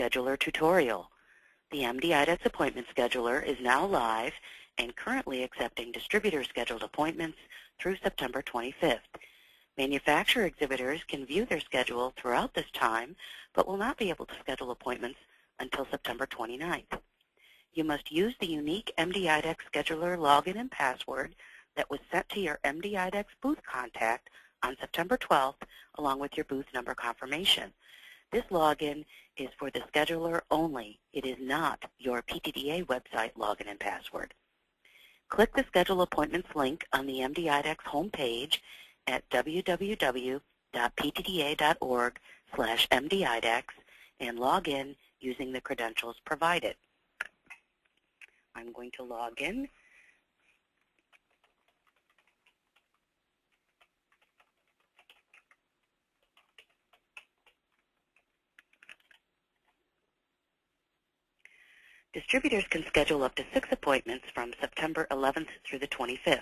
Scheduler tutorial. The MD-IDEX appointment scheduler is now live and currently accepting distributor-scheduled appointments through September 25th. Manufacturer exhibitors can view their schedule throughout this time, but will not be able to schedule appointments until September 29th. You must use the unique MD-IDEX scheduler login and password that was sent to your MD-IDEX booth contact on September 12th, along with your booth number confirmation. This login is for the scheduler only. It is not your PTDA website login and password. Click the Schedule Appointments link on the MD-IDEX homepage at www.ptda.org/MD-IDEX and log in using the credentials provided. I'm going to log in. Distributors can schedule up to 6 appointments from September 11th through the 25th.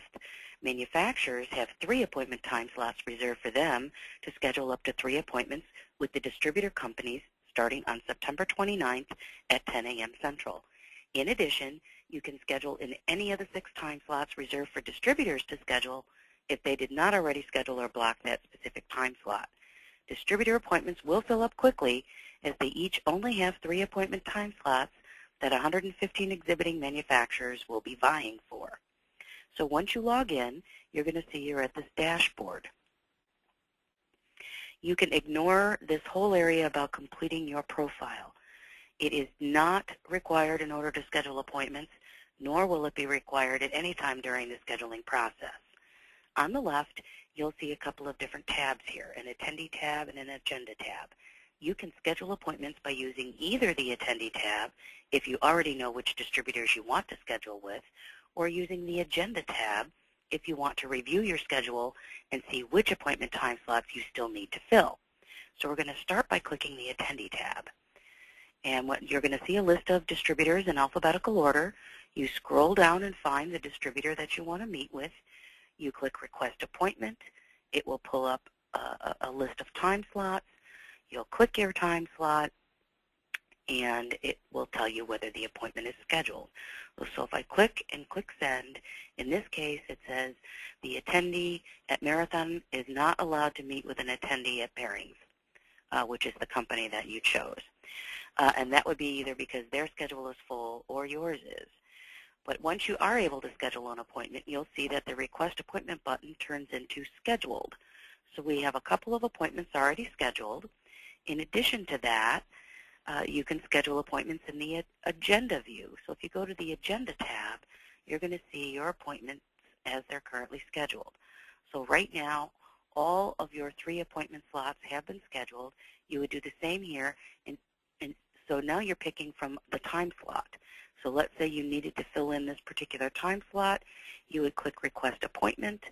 Manufacturers have 3 appointment time slots reserved for them to schedule up to 3 appointments with the distributor companies starting on September 29th at 10 a.m. Central. In addition, you can schedule in any of the 6 time slots reserved for distributors to schedule if they did not already schedule or block that specific time slot. Distributor appointments will fill up quickly as they each only have 3 appointment time slots that 115 exhibiting manufacturers will be vying for. So once you log in, you're going to see you're at this dashboard. You can ignore this whole area about completing your profile. It is not required in order to schedule appointments, nor will it be required at any time during the scheduling process. On the left, you'll see a couple of different tabs here, an attendee tab and an agenda tab. You can schedule appointments by using either the attendee tab, if you already know which distributors you want to schedule with, or using the agenda tab if you want to review your schedule and see which appointment time slots you still need to fill. So we're going to start by clicking the attendee tab. And what you're going to see a list of distributors in alphabetical order. You scroll down and find the distributor that you want to meet with. You click Request Appointment. It will pull up a list of time slots. You'll click your time slot, and it will tell you whether the appointment is scheduled. So if I click and click Send, in this case it says the attendee at Marathon is not allowed to meet with an attendee at Bearings, which is the company that you chose. And that would be either because their schedule is full or yours is. But once you are able to schedule an appointment, you'll see that the Request Appointment button turns into Scheduled. So we have a couple of appointments already scheduled. In addition to that, you can schedule appointments in the agenda view. So if you go to the agenda tab, you're going to see your appointments as they're currently scheduled. So right now, all of your 3 appointment slots have been scheduled. You would do the same here. And so now you're picking from the time slot. So let's say you needed to fill in this particular time slot. You would click Request Appointment,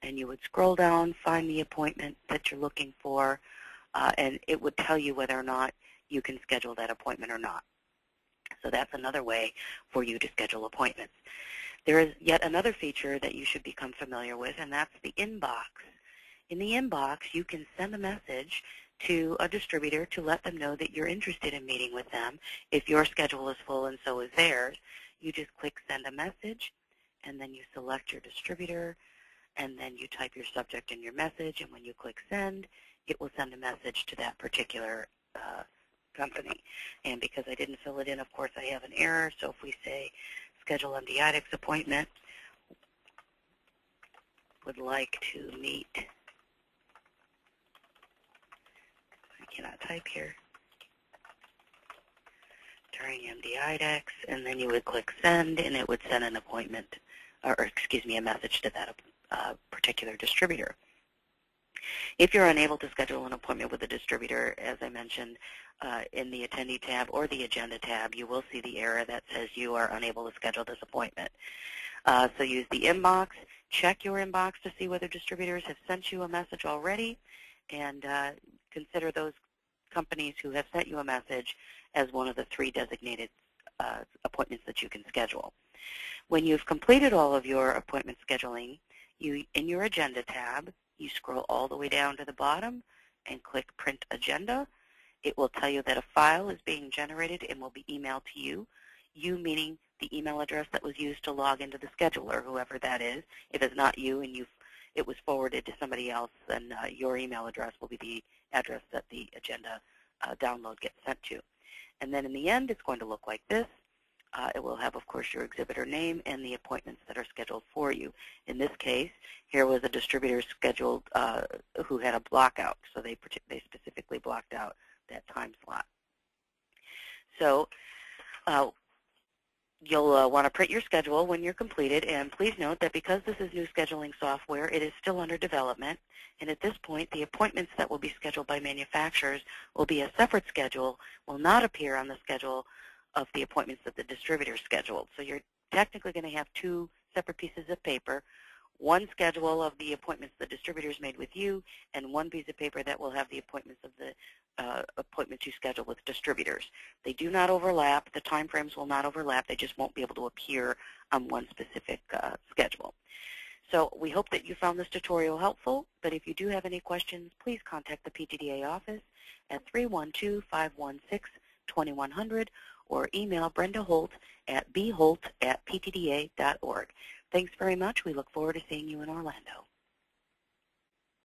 and you would scroll down, find the appointment that you're looking for, and it would tell you whether or not you can schedule that appointment or not. So that's another way for you to schedule appointments. There is yet another feature that you should become familiar with, and that's the inbox. In the inbox, you can send a message to a distributor to let them know that you're interested in meeting with them. If your schedule is full and so is theirs, you just click Send a Message, and then you select your distributor, and then you type your subject in your message, and when you click Send, it will send a message to that particular company. And because I didn't fill it in, of course, I have an error. So if we say schedule MD-IDEX appointment, would like to meet, I cannot type here, during MD-IDEX, and then you would click Send, and it would send an appointment, or excuse me, a message to that particular distributor. If you're unable to schedule an appointment with a distributor, as I mentioned, in the Attendee tab or the Agenda tab, you will see the error that says you are unable to schedule this appointment. So use the inbox. Check your inbox to see whether distributors have sent you a message already, and consider those companies who have sent you a message as one of the 3 designated appointments that you can schedule. When you've completed all of your appointment scheduling, in your Agenda tab, you scroll all the way down to the bottom and click Print Agenda, It will tell you that a file is being generated and will be emailed to you. You meaning the email address that was used to log into the scheduler, whoever that is. If it's not you and it was forwarded to somebody else, then your email address will be the address that the agenda download gets sent to. And then in the end, it's going to look like this. It will have, of course, your exhibitor name and the appointments that are scheduled for you. In this case, here was a distributor scheduled who had a blockout, so they specifically blocked out that time slot. So you'll want to print your schedule when you're completed, and please note that because this is new scheduling software, it is still under development, and at this point, the appointments that will be scheduled by manufacturers will be a separate schedule, will not appear on the schedule of the appointments that the distributor scheduled. So you're technically going to have two separate pieces of paper, one schedule of the appointments the distributors made with you, and one piece of paper that will have the appointments of the appointments you schedule with distributors. They do not overlap. The time frames will not overlap. They just won't be able to appear on one specific schedule. So we hope that you found this tutorial helpful, but if you do have any questions, please contact the PTDA office at 312-516-2100 or email Brenda Holt at bholt@ptda.org. Thanks very much. We look forward to seeing you in Orlando.